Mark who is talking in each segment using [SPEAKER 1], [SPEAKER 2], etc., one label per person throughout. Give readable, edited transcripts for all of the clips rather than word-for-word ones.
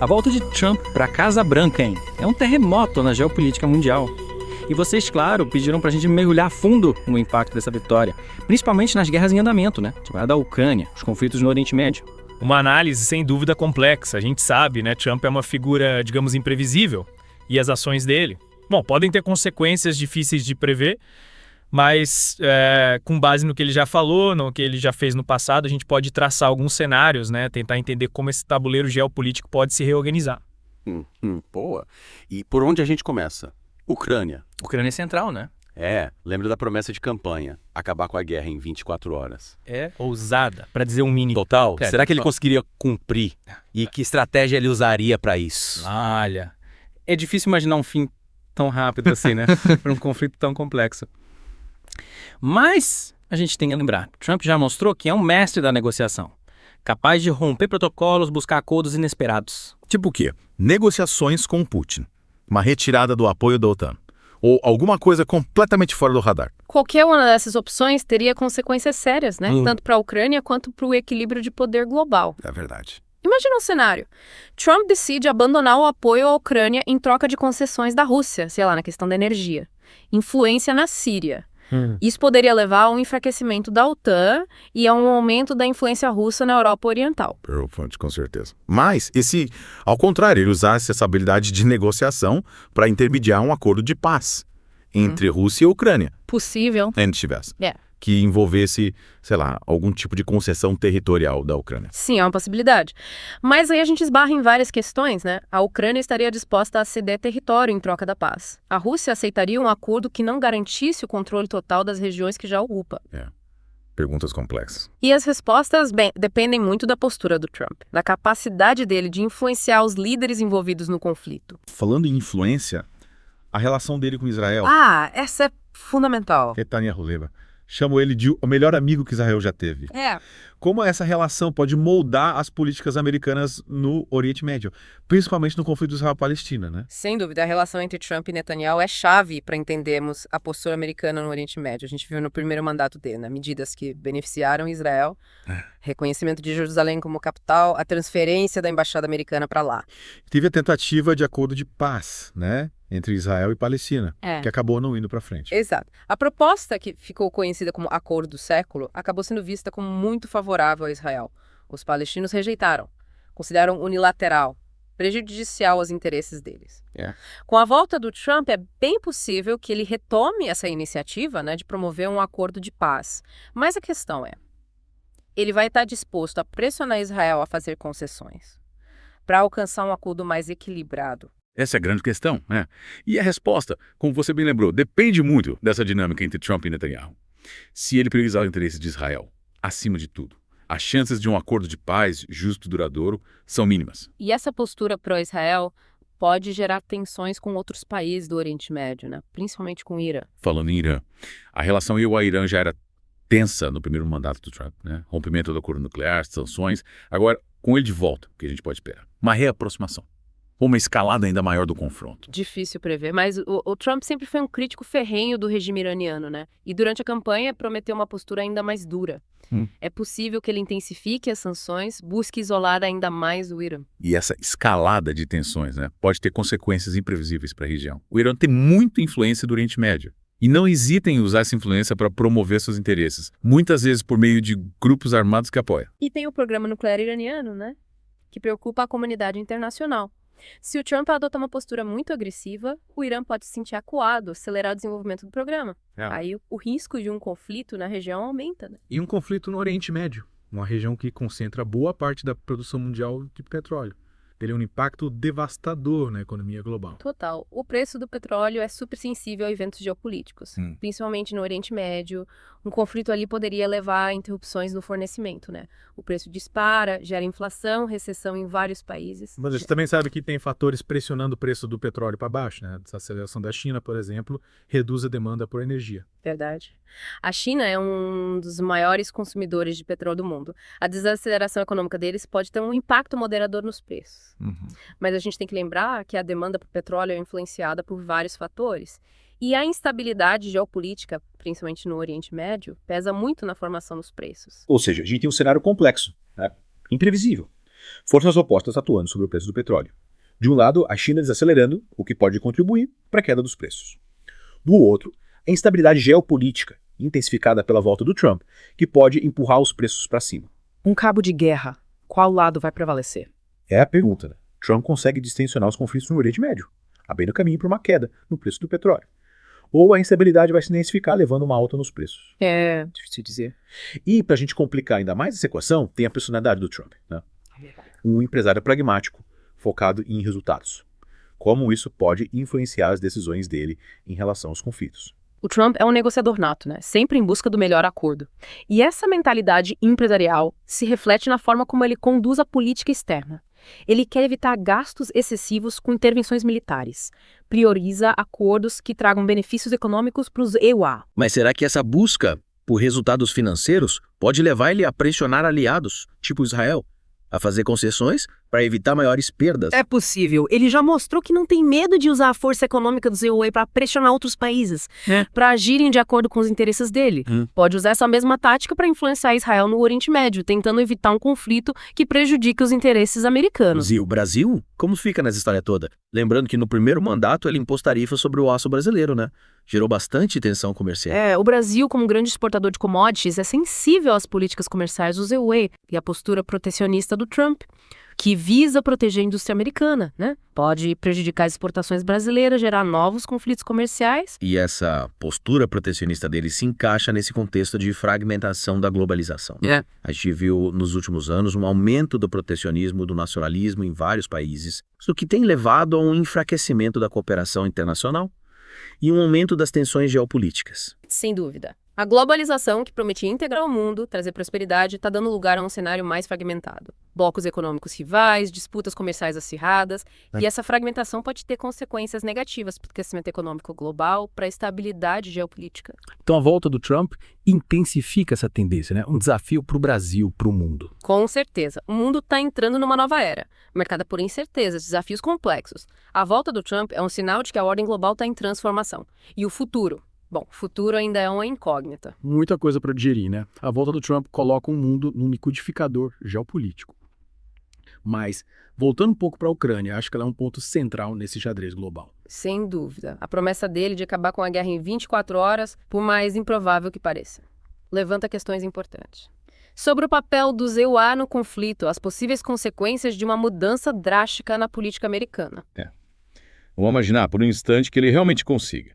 [SPEAKER 1] A volta de Trump para a Casa Branca, hein? É um terremoto na geopolítica mundial. E vocês, claro, pediram pra gente mergulhar a fundo no impacto dessa vitória, principalmente nas guerras em andamento, né? Tipo a da Ucrânia, os conflitos no Oriente Médio.
[SPEAKER 2] Uma análise sem dúvida complexa. A gente sabe, né? Trump é uma figura, digamos, imprevisível. E as ações dele, bom, podem ter consequências difíceis de prever, mas com base no que ele já falou, no que ele já fez no passado, a gente pode traçar alguns cenários, né? Tentar entender como esse tabuleiro geopolítico pode se reorganizar.
[SPEAKER 3] Boa. E por onde a gente começa? Ucrânia.
[SPEAKER 1] Ucrânia é central, né?
[SPEAKER 3] Lembra da promessa de campanha, acabar com a guerra em 24 horas.
[SPEAKER 2] É ousada, para dizer um mínimo.
[SPEAKER 3] Total? Será que ele conseguiria cumprir? E que estratégia ele usaria para isso?
[SPEAKER 1] Olha, é difícil imaginar um fim tão rápido assim, né? Para um conflito tão complexo. Mas a gente tem que lembrar, Trump já mostrou que é um mestre da negociação, capaz de romper protocolos, buscar acordos inesperados.
[SPEAKER 4] Tipo o quê? Negociações com Putin. Uma retirada do apoio da OTAN. Ou alguma coisa completamente fora do radar.
[SPEAKER 5] Qualquer uma dessas opções teria consequências sérias, né? Tanto para a Ucrânia quanto para o equilíbrio de poder global.
[SPEAKER 4] É verdade.
[SPEAKER 5] Imagina um cenário. Trump decide abandonar o apoio à Ucrânia em troca de concessões da Rússia, sei lá, na questão da energia. Influência na Síria. Isso poderia levar a um enfraquecimento da OTAN e a um aumento da influência russa na Europa Oriental.
[SPEAKER 4] Perfeito, com certeza. Mas, ao contrário, ele usasse essa habilidade de negociação para intermediar um acordo de paz entre Rússia e Ucrânia.
[SPEAKER 5] Possível.
[SPEAKER 4] Ainda tivesse. Que envolvesse, sei lá, algum tipo de concessão territorial da Ucrânia.
[SPEAKER 5] Sim, é uma possibilidade. Mas aí a gente esbarra em várias questões, né? A Ucrânia estaria disposta a ceder território em troca da paz. A Rússia aceitaria um acordo que não garantisse o controle total das regiões que já ocupa.
[SPEAKER 4] Perguntas complexas.
[SPEAKER 5] E as respostas, bem, dependem muito da postura do Trump, da capacidade dele de influenciar os líderes envolvidos no conflito.
[SPEAKER 4] Falando em influência, a relação dele com Israel...
[SPEAKER 5] Essa é fundamental.
[SPEAKER 4] Netanyahu leva. Chamo ele de o melhor amigo que Israel já teve. Como essa relação pode moldar as políticas americanas no Oriente Médio, principalmente no conflito Israel-Palestina, né?
[SPEAKER 5] Sem dúvida, a relação entre Trump e Netanyahu é chave para entendermos a postura americana no Oriente Médio. A gente viu no primeiro mandato dele, né? Medidas que beneficiaram Israel, reconhecimento de Jerusalém como capital, a transferência da embaixada americana para lá.
[SPEAKER 4] Teve a tentativa de acordo de paz, né? Entre Israel e Palestina, que acabou não indo para frente.
[SPEAKER 5] Exato. A proposta, que ficou conhecida como Acordo do Século, acabou sendo vista como muito favorável a Israel. Os palestinos rejeitaram, consideraram unilateral, prejudicial aos interesses deles. Com a volta do Trump, é bem possível que ele retome essa iniciativa, né, de promover um acordo de paz. Mas a questão é, ele vai estar disposto a pressionar Israel a fazer concessões para alcançar um acordo mais equilibrado.
[SPEAKER 4] Essa é a grande questão, né? E a resposta, como você bem lembrou, depende muito dessa dinâmica entre Trump e Netanyahu. Se ele priorizar o interesse de Israel, acima de tudo, as chances de um acordo de paz justo e duradouro são mínimas.
[SPEAKER 5] E essa postura pró-Israel pode gerar tensões com outros países do Oriente Médio, né? Principalmente com o Irã.
[SPEAKER 4] Falando em Irã, a relação ao Irã já era tensa no primeiro mandato do Trump, né? Rompimento do acordo nuclear, sanções. Agora, com ele de volta, o que a gente pode esperar? Uma reaproximação. Uma escalada ainda maior do confronto.
[SPEAKER 5] Difícil prever, mas o Trump sempre foi um crítico ferrenho do regime iraniano, né? E durante a campanha prometeu uma postura ainda mais dura. É possível que ele intensifique as sanções, busque isolar ainda mais o Irã.
[SPEAKER 4] E essa escalada de tensões, né, pode ter consequências imprevisíveis para a região. O Irã tem muita influência do Oriente Médio. E não hesitem em usar essa influência para promover seus interesses, muitas vezes por meio de grupos armados que apoiam.
[SPEAKER 5] E tem o programa nuclear iraniano, né? Que preocupa a comunidade internacional. Se o Trump adotar uma postura muito agressiva, o Irã pode se sentir acuado, acelerar o desenvolvimento do programa. Aí o risco de um conflito na região aumenta, né?
[SPEAKER 6] E um conflito no Oriente Médio, uma região que concentra boa parte da produção mundial de petróleo. Teria um impacto devastador na economia global.
[SPEAKER 5] Total. O preço do petróleo é super sensível a eventos geopolíticos, principalmente no Oriente Médio. Um conflito ali poderia levar a interrupções no fornecimento, né? O preço dispara, gera inflação, recessão em vários países.
[SPEAKER 6] Mas a gente também sabe que tem fatores pressionando o preço do petróleo para baixo, né? A aceleração da China, por exemplo, reduz a demanda por energia.
[SPEAKER 5] Verdade. A China é um dos maiores consumidores de petróleo do mundo. A desaceleração econômica deles pode ter um impacto moderador nos preços. Mas a gente tem que lembrar que a demanda por petróleo é influenciada por vários fatores. E a instabilidade geopolítica, principalmente no Oriente Médio, pesa muito na formação dos preços.
[SPEAKER 7] Ou seja, a gente tem um cenário complexo, né? Imprevisível. Forças opostas atuando sobre o preço do petróleo. De um lado, a China desacelerando, o que pode contribuir para a queda dos preços. Do outro, a instabilidade geopolítica, intensificada pela volta do Trump, que pode empurrar os preços para cima.
[SPEAKER 5] Um cabo de guerra. Qual lado vai prevalecer?
[SPEAKER 7] É a pergunta, né? Trump consegue distensionar os conflitos no Oriente Médio, abrindo caminho para uma queda no preço do petróleo. Ou a instabilidade vai se intensificar, levando uma alta nos preços.
[SPEAKER 5] É difícil dizer.
[SPEAKER 7] E, para a gente complicar ainda mais essa equação, tem a personalidade do Trump, né? Um empresário pragmático, focado em resultados. Como isso pode influenciar as decisões dele em relação aos conflitos.
[SPEAKER 5] O Trump é um negociador nato, né? Sempre em busca do melhor acordo. E essa mentalidade empresarial se reflete na forma como ele conduz a política externa. Ele quer evitar gastos excessivos com intervenções militares. Prioriza acordos que tragam benefícios econômicos para os EUA.
[SPEAKER 8] Mas será que essa busca por resultados financeiros pode levar ele a pressionar aliados, tipo Israel, a fazer concessões para evitar maiores perdas?
[SPEAKER 9] É possível. Ele já mostrou que não tem medo de usar a força econômica do EUA para pressionar outros países, para agirem de acordo com os interesses dele. Pode usar essa mesma tática para influenciar Israel no Oriente Médio, tentando evitar um conflito que prejudique os interesses americanos.
[SPEAKER 8] E o Brasil? Como fica nessa história toda? Lembrando que no primeiro mandato ele impôs tarifas sobre o aço brasileiro, né? Gerou bastante tensão comercial.
[SPEAKER 5] O Brasil, como grande exportador de commodities, é sensível às políticas comerciais do EUA e à postura protecionista do Trump, que visa proteger a indústria americana, né? Pode prejudicar as exportações brasileiras, gerar novos conflitos comerciais.
[SPEAKER 8] E essa postura protecionista dele se encaixa nesse contexto de fragmentação da globalização. A gente viu nos últimos anos um aumento do protecionismo, do nacionalismo em vários países, o que tem levado a um enfraquecimento da cooperação internacional e um aumento das tensões geopolíticas.
[SPEAKER 5] Sem dúvida. A globalização, que prometia integrar o mundo, trazer prosperidade, está dando lugar a um cenário mais fragmentado. Blocos econômicos rivais, disputas comerciais acirradas, e essa fragmentação pode ter consequências negativas para o crescimento econômico global, para a estabilidade geopolítica.
[SPEAKER 1] Então a volta do Trump intensifica essa tendência, né? Um desafio para o Brasil, para o mundo.
[SPEAKER 5] Com certeza. O mundo está entrando numa nova era, marcada por incertezas, desafios complexos. A volta do Trump é um sinal de que a ordem global está em transformação. E o futuro? Bom, o futuro ainda é uma incógnita.
[SPEAKER 6] Muita coisa para digerir, né? A volta do Trump coloca o mundo num liquidificador geopolítico. Mas, voltando um pouco para a Ucrânia, acho que ela é um ponto central nesse xadrez global.
[SPEAKER 5] Sem dúvida. A promessa dele de acabar com a guerra em 24 horas, por mais improvável que pareça, levanta questões importantes. Sobre o papel dos EUA no conflito, as possíveis consequências de uma mudança drástica na política americana.
[SPEAKER 4] Vamos imaginar por um instante que ele realmente consiga,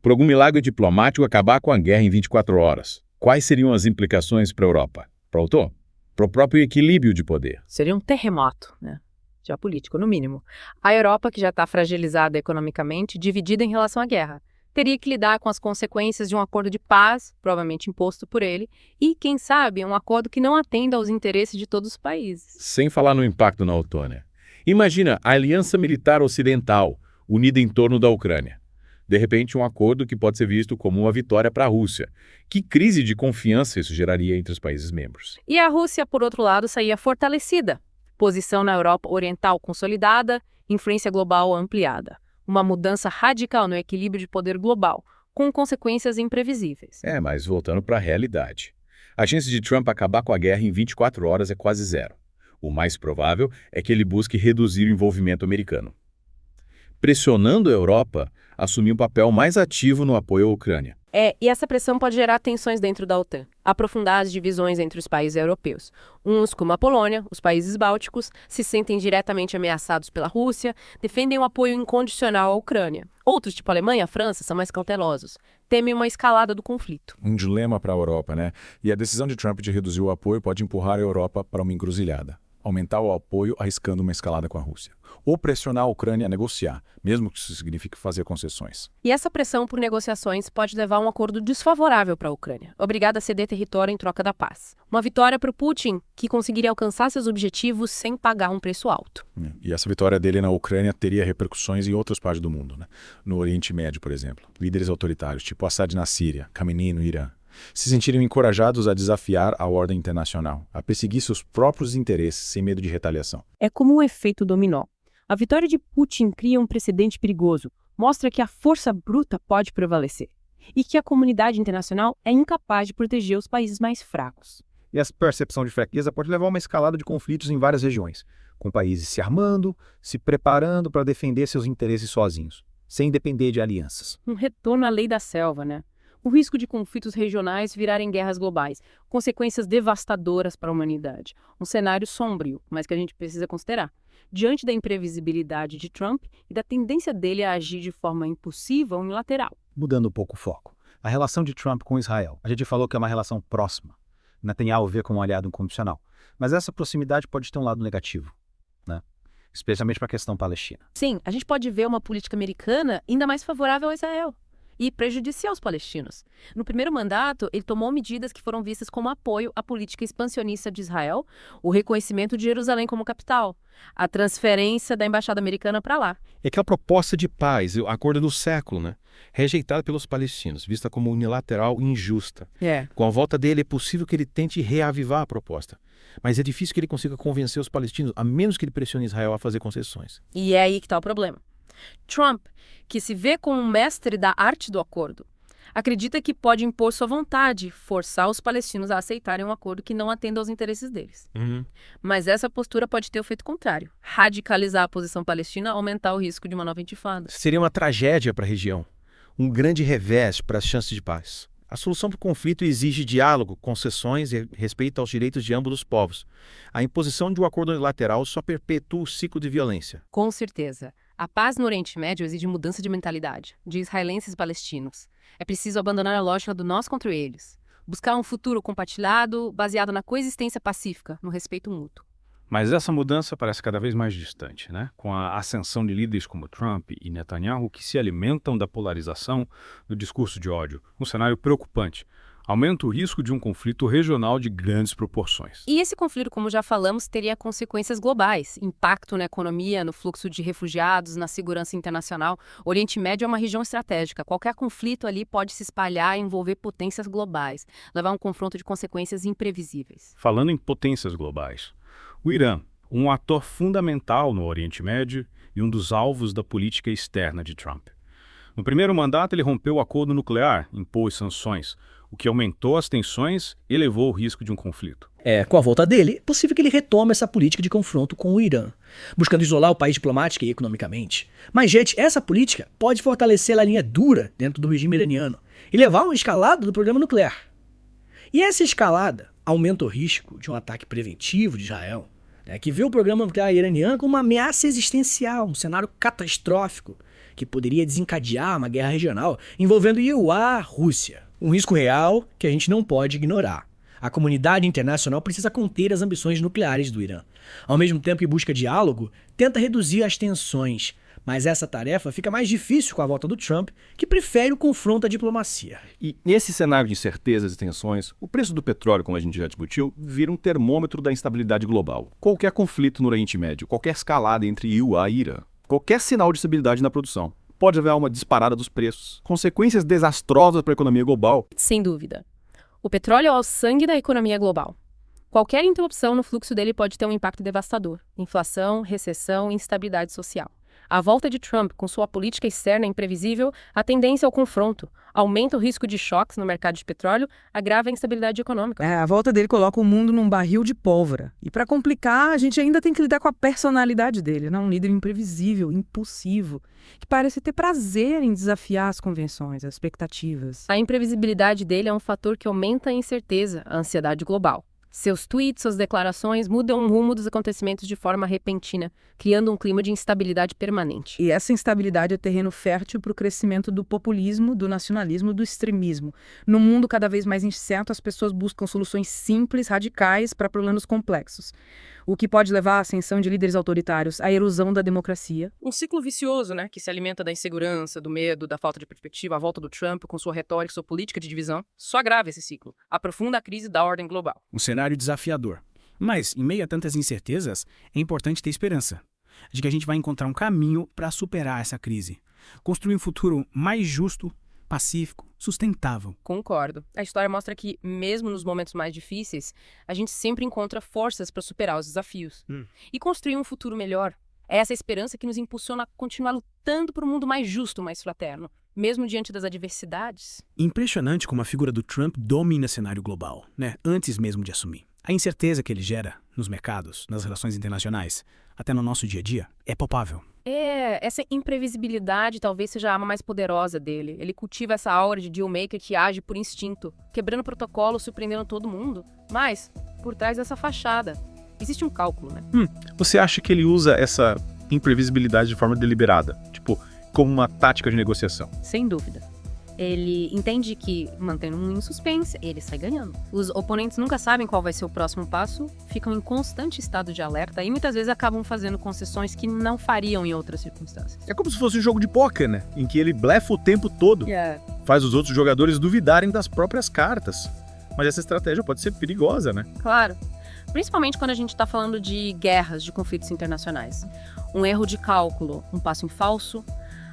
[SPEAKER 4] por algum milagre diplomático, acabar com a guerra em 24 horas. Quais seriam as implicações para a Europa? Para o autor? Para o próprio equilíbrio de poder?
[SPEAKER 5] Seria um terremoto, né? Geopolítico, no mínimo. A Europa, que já está fragilizada economicamente, dividida em relação à guerra, teria que lidar com as consequências de um acordo de paz, provavelmente imposto por ele, e, quem sabe, um acordo que não atenda aos interesses de todos os países.
[SPEAKER 4] Sem falar no impacto na OTAN. Imagina a aliança militar ocidental unida em torno da Ucrânia. De repente, um acordo que pode ser visto como uma vitória para a Rússia. Que crise de confiança isso geraria entre os países membros?
[SPEAKER 5] E a Rússia, por outro lado, saía fortalecida. Posição na Europa Oriental consolidada, influência global ampliada. Uma mudança radical no equilíbrio de poder global, com consequências imprevisíveis.
[SPEAKER 4] Mas voltando para a realidade. A chance de Trump acabar com a guerra em 24 horas é quase zero. O mais provável é que ele busque reduzir o envolvimento americano, pressionando a Europa a assumir um papel mais ativo no apoio à Ucrânia.
[SPEAKER 5] E essa pressão pode gerar tensões dentro da OTAN, aprofundar as divisões entre os países europeus. Uns, como a Polônia, os países bálticos, se sentem diretamente ameaçados pela Rússia, defendem um apoio incondicional à Ucrânia. Outros, tipo a Alemanha e a França, são mais cautelosos, temem uma escalada do conflito.
[SPEAKER 10] Um dilema para a Europa, né? E a decisão de Trump de reduzir o apoio pode empurrar a Europa para uma encruzilhada. Aumentar o apoio arriscando uma escalada com a Rússia. Ou pressionar a Ucrânia a negociar, mesmo que isso signifique fazer concessões.
[SPEAKER 5] E essa pressão por negociações pode levar a um acordo desfavorável para a Ucrânia, obrigada a ceder território em troca da paz. Uma vitória para o Putin, que conseguiria alcançar seus objetivos sem pagar um preço alto.
[SPEAKER 10] E essa vitória dele na Ucrânia teria repercussões em outras partes do mundo, né? No Oriente Médio, por exemplo. Líderes autoritários, tipo Assad na Síria, Khamenei no Irã, se sentiriam encorajados a desafiar a ordem internacional, a perseguir seus próprios interesses sem medo de retaliação.
[SPEAKER 9] É como um efeito dominó. A vitória de Putin cria um precedente perigoso, mostra que a força bruta pode prevalecer e que a comunidade internacional é incapaz de proteger os países mais fracos.
[SPEAKER 7] E essa percepção de fraqueza pode levar a uma escalada de conflitos em várias regiões, com países se armando, se preparando para defender seus interesses sozinhos, sem depender de alianças.
[SPEAKER 9] Um retorno à lei da selva, né? O risco de conflitos regionais virarem guerras globais, consequências devastadoras para a humanidade. Um cenário sombrio, mas que a gente precisa considerar. Diante da imprevisibilidade de Trump e da tendência dele a agir de forma impulsiva ou unilateral.
[SPEAKER 7] Mudando um pouco o foco. A relação de Trump com Israel. A gente falou que é uma relação próxima. Netanyahu vê como um aliado incondicional. Mas essa proximidade pode ter um lado negativo, né? Especialmente para a questão palestina.
[SPEAKER 9] Sim, a gente pode ver uma política americana ainda mais favorável a Israel e prejudicial aos palestinos. No primeiro mandato, ele tomou medidas que foram vistas como apoio à política expansionista de Israel, o reconhecimento de Jerusalém como capital, a transferência da embaixada americana para lá.
[SPEAKER 11] É aquela proposta de paz, o acordo do século, né? Rejeitada pelos palestinos, vista como unilateral e injusta. Com a volta dele, é possível que ele tente reavivar a proposta. Mas é difícil que ele consiga convencer os palestinos, a menos que ele pressione Israel a fazer concessões.
[SPEAKER 9] E é aí que está o problema. Trump, que se vê como um mestre da arte do acordo, acredita que pode impor sua vontade, forçar os palestinos a aceitarem um acordo que não atenda aos interesses deles. Mas essa postura pode ter o efeito contrário, radicalizar a posição palestina, aumentar o risco de uma nova intifada.
[SPEAKER 11] Seria uma tragédia para a região, um grande revés para as chances de paz. A solução para o conflito exige diálogo, concessões e respeito aos direitos de ambos os povos. A imposição de um acordo unilateral só perpetua o ciclo de violência.
[SPEAKER 9] Com certeza. A paz no Oriente Médio exige mudança de mentalidade, de israelenses e palestinos. É preciso abandonar a lógica do nós contra eles. Buscar um futuro compartilhado, baseado na coexistência pacífica, no respeito mútuo.
[SPEAKER 6] Mas essa mudança parece cada vez mais distante, né? Com a ascensão de líderes como Trump e Netanyahu que se alimentam da polarização do discurso de ódio. Um cenário preocupante. Aumenta o risco de um conflito regional de grandes proporções.
[SPEAKER 9] E esse conflito, como já falamos, teria consequências globais. Impacto na economia, no fluxo de refugiados, na segurança internacional. O Oriente Médio é uma região estratégica. Qualquer conflito ali pode se espalhar e envolver potências globais, levar a um confronto de consequências imprevisíveis.
[SPEAKER 6] Falando em potências globais, o Irã, um ator fundamental no Oriente Médio e um dos alvos da política externa de Trump. No primeiro mandato, ele rompeu o acordo nuclear, impôs sanções, o que aumentou as tensões e elevou o risco de um conflito.
[SPEAKER 12] Com a volta dele, é possível que ele retome essa política de confronto com o Irã, buscando isolar o país diplomática e economicamente. Mas, gente, essa política pode fortalecer a linha dura dentro do regime iraniano e levar a uma escalada do programa nuclear. E essa escalada aumenta o risco de um ataque preventivo de Israel, que vê o programa nuclear iraniano como uma ameaça existencial, um cenário catastrófico que poderia desencadear uma guerra regional envolvendo a Rússia. Um risco real que a gente não pode ignorar. A comunidade internacional precisa conter as ambições nucleares do Irã. Ao mesmo tempo que busca diálogo, tenta reduzir as tensões. Mas essa tarefa fica mais difícil com a volta do Trump, que prefere o confronto à diplomacia.
[SPEAKER 13] E nesse cenário de incertezas e tensões, o preço do petróleo, como a gente já discutiu, vira um termômetro da instabilidade global. Qualquer conflito no Oriente Médio, qualquer escalada entre UA e Irã, qualquer sinal de estabilidade na produção, pode haver uma disparada dos preços, consequências desastrosas para a economia global.
[SPEAKER 9] Sem dúvida. O petróleo é o sangue da economia global. Qualquer interrupção no fluxo dele pode ter um impacto devastador. Inflação, recessão e instabilidade social. A volta de Trump, com sua política externa imprevisível, a tendência ao confronto, aumenta o risco de choques no mercado de petróleo, agrava a instabilidade econômica.
[SPEAKER 14] A volta dele coloca o mundo num barril de pólvora. E para complicar, a gente ainda tem que lidar com a personalidade dele, né? Um líder imprevisível, impulsivo, que parece ter prazer em desafiar as convenções, as expectativas.
[SPEAKER 9] A imprevisibilidade dele é um fator que aumenta a incerteza, a ansiedade global. Seus tweets, suas declarações mudam o rumo dos acontecimentos de forma repentina, criando um clima de instabilidade permanente.
[SPEAKER 14] E essa instabilidade é terreno fértil para o crescimento do populismo, do nacionalismo, do extremismo. No mundo cada vez mais incerto, as pessoas buscam soluções simples, radicais, para problemas complexos. O que pode levar à ascensão de líderes autoritários, à erosão da democracia.
[SPEAKER 5] Um ciclo vicioso, que se alimenta da insegurança, do medo, da falta de perspectiva. A volta do Trump, com sua retórica, sua política de divisão, só agrava esse ciclo, aprofunda a crise da ordem global.
[SPEAKER 15] Um cenário desafiador. Mas, em meio a tantas incertezas, é importante ter esperança de que a gente vai encontrar um caminho para superar essa crise. Construir um futuro mais justo, pacífico, sustentável.
[SPEAKER 5] Concordo. A história mostra que, mesmo nos momentos mais difíceis, a gente sempre encontra forças para superar os desafios. E construir um futuro melhor. É essa esperança que nos impulsiona a continuar lutando por um mundo mais justo, mais fraterno.
[SPEAKER 9] mesmo diante das adversidades.
[SPEAKER 15] Impressionante como a figura do Trump domina o cenário global, né? Antes mesmo de assumir. A incerteza que ele gera nos mercados, nas relações internacionais, até no nosso dia a dia, é palpável.
[SPEAKER 9] Essa imprevisibilidade talvez seja a arma mais poderosa dele. Ele cultiva essa aura de dealmaker que age por instinto, quebrando protocolo, surpreendendo todo mundo. Mas, por trás dessa fachada, existe um cálculo, né?
[SPEAKER 13] Você acha que ele usa essa imprevisibilidade de forma deliberada, tipo, como uma tática de negociação?
[SPEAKER 9] Sem dúvida. Ele entende que, mantendo um em suspense, ele sai ganhando. Os oponentes nunca sabem qual vai ser o próximo passo, ficam em constante estado de alerta e muitas vezes acabam fazendo concessões que não fariam em outras circunstâncias.
[SPEAKER 13] É como se fosse um jogo de pôquer, né? Em que ele blefa o tempo todo. Faz os outros jogadores duvidarem das próprias cartas. Mas essa estratégia pode ser perigosa, né?
[SPEAKER 9] Claro. Principalmente quando a gente está falando de guerras, de conflitos internacionais. Um erro de cálculo, um passo em falso,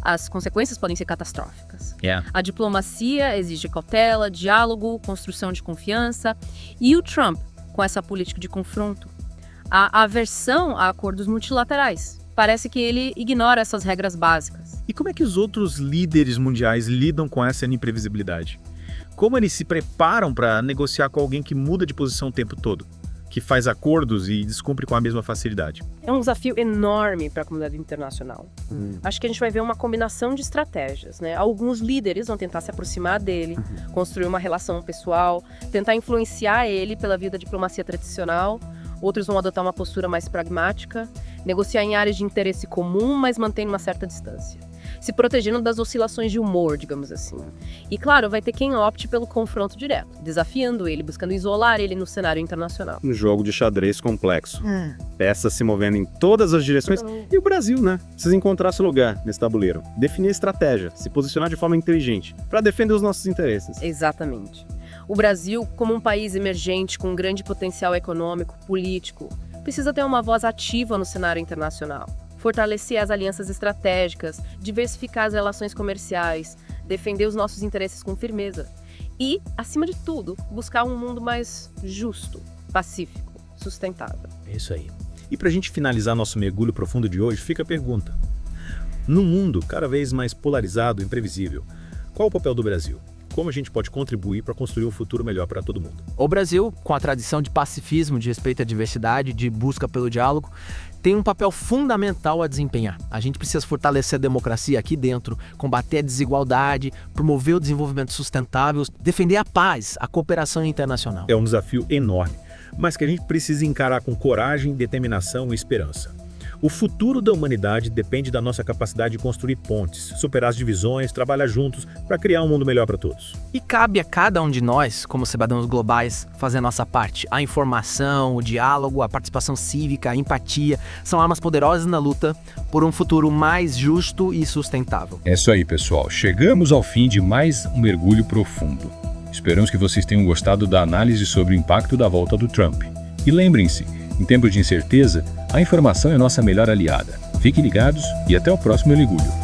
[SPEAKER 9] as consequências podem ser catastróficas. A diplomacia exige cautela, diálogo, construção de confiança. E o Trump, com essa política de confronto, a aversão a acordos multilaterais. Parece que ele ignora essas regras básicas.
[SPEAKER 13] E como é que os outros líderes mundiais lidam com essa imprevisibilidade? Como eles se preparam para negociar com alguém que muda de posição o tempo todo? Que faz acordos e descumpre com a mesma facilidade?
[SPEAKER 9] É um desafio enorme para a comunidade internacional. Acho que a gente vai ver uma combinação de estratégias, né? Alguns líderes vão tentar se aproximar dele, construir uma relação pessoal, tentar influenciar ele pela via da diplomacia tradicional. Outros vão adotar uma postura mais pragmática, negociar em áreas de interesse comum, mas mantendo uma certa distância. Se protegendo das oscilações de humor, digamos assim. E claro, vai ter quem opte pelo confronto direto, desafiando ele, buscando isolar ele no cenário internacional.
[SPEAKER 6] Um jogo de xadrez complexo. Peças se movendo em todas as direções. E o Brasil, né? Precisa encontrar seu lugar nesse tabuleiro. Definir estratégia, se posicionar de forma inteligente, para defender os nossos interesses.
[SPEAKER 9] Exatamente. O Brasil, como um país emergente com um grande potencial econômico, político, precisa ter uma voz ativa no cenário internacional. Fortalecer as alianças estratégicas, diversificar as relações comerciais, defender os nossos interesses com firmeza. E, acima de tudo, buscar um mundo mais justo, pacífico, sustentável.
[SPEAKER 6] É isso aí. E para a gente finalizar nosso mergulho profundo de hoje, fica a pergunta. Num mundo cada vez mais polarizado e imprevisível, qual o papel do Brasil? Como a gente pode contribuir para construir um futuro melhor para todo mundo?
[SPEAKER 16] O Brasil, com a tradição de pacifismo, de respeito à diversidade, de busca pelo diálogo, tem um papel fundamental a desempenhar. A gente precisa fortalecer a democracia aqui dentro, combater a desigualdade, promover o desenvolvimento sustentável, defender a paz, a cooperação internacional.
[SPEAKER 6] É um desafio enorme, mas que a gente precisa encarar com coragem, determinação e esperança. O futuro da humanidade depende da nossa capacidade de construir pontes, superar as divisões, trabalhar juntos para criar um mundo melhor para todos.
[SPEAKER 16] E cabe a cada um de nós, como cidadãos globais, fazer a nossa parte. A informação, o diálogo, a participação cívica, a empatia são armas poderosas na luta por um futuro mais justo e sustentável.
[SPEAKER 17] É isso aí, pessoal. Chegamos ao fim de mais um mergulho profundo. Esperamos que vocês tenham gostado da análise sobre o impacto da volta do Trump. E lembrem-se, em tempos de incerteza, a informação é nossa melhor aliada. Fiquem ligados e até o próximo mergulho.